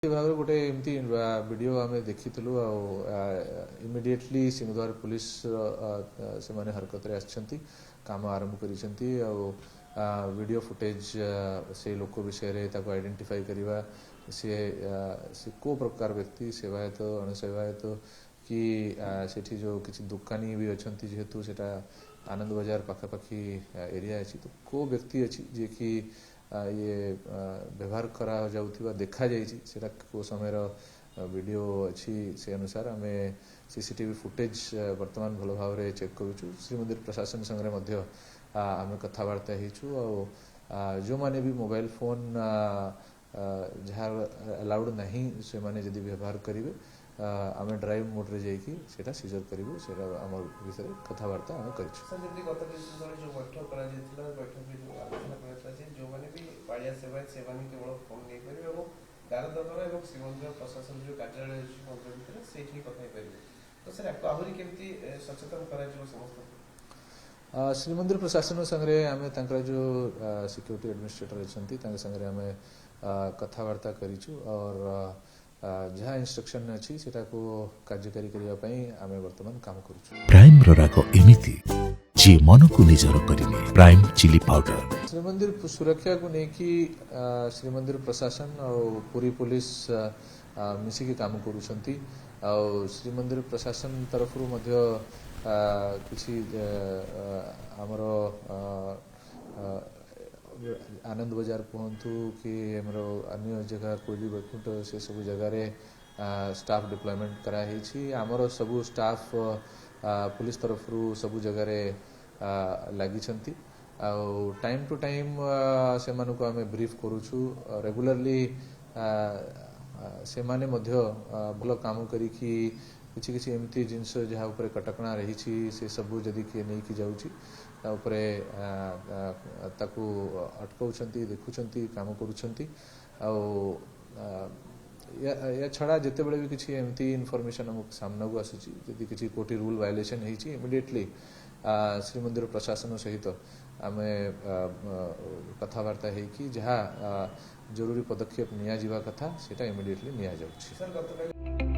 भाव गोटे एमती वीडियो आम देखी इमिडिएटली सिंहद्वार पुलिस से माने हरकत रे आछंती काम आरंभ करिसेंती वीडियो फुटेज से लोक विषय रे ताको आइडेंटिफाई करवा से को प्रकार व्यक्ति सेवायत अणसेवायत कि सेठी जो किसी दुकानी भी अच्छंती जेहेतु सेटा आनंद बाजार पाखापाखी एरिया अच्छी तो को व्यक्ति अच्छी जे कि ये व्यवहार करा जाउथिबा देखा जाइछि सेटा को समय वीडियो अच्छी से अनुसार आम सीसीटीवी फुटेज वर्तमान भल भाव में चेक करूँ श्रीमंदिर प्रशासन संगे मध्य आम कथबार्ता हो जो माने भी मोबाइल फोन जहाँ अलाउड नहीं से माने यदि व्यवहार करेंगे आम ड्राइव मोड्रे जाकि सेटा सीजर करूँ से आम विषय कथबार्ता आम कर श्रीमंदिर प्रशासन संगे आम जो सिक्योरिटी एडमिनिस्ट्रेटर अच्छा संगे आम कथबार्ता करूँ और जहाँ इंस्ट्रक्शन अच्छी सेटा को कार्यकारी करने आम वर्तमान काम करूँ। प्राइम राग एमिति जी मन को निजर करिने प्राइम चिली पाउडर श्रीमंदिर सुरक्षा को लेकिन श्रीमंदिर प्रशासन और पूरी पुलिस मिसिकी काम करुछंती और श्रीमंदिर प्रशासन तरफ किसी आमर आनंद बाजार कहतु कि आमर अन्य जगह कोइली बैकुंठ से सब जगार स्टाफ डिप्लॉयमेंट कराई आमर सबू स्टाफ पुलिस तरफ सबू जगार लगी टाइम टू टाइम से मानक आम ब्रीफ करुछु रेगुलरली से माने मध्य भल काम करी किसी किसी एमती जिनस जहाँ ऊपर कटकणा रही से सबू जदि किए नहीं कि जाऊँगी ताकू अटकाउछंती देखुछंती काम करुछंती या छड़ा जिते बड़े भी किसी एमती इनफॉरमेशन हमको सामना को आसूची यदि किसी कोटी रूल वायलेशन होती इमिडिएटली श्रीमंदिर प्रशासन सहित आम कथबार्ता है जहाँ जरूरी पदक्षेप निया जिवा कथा सेटा इमिडिएटली निया जाउछि।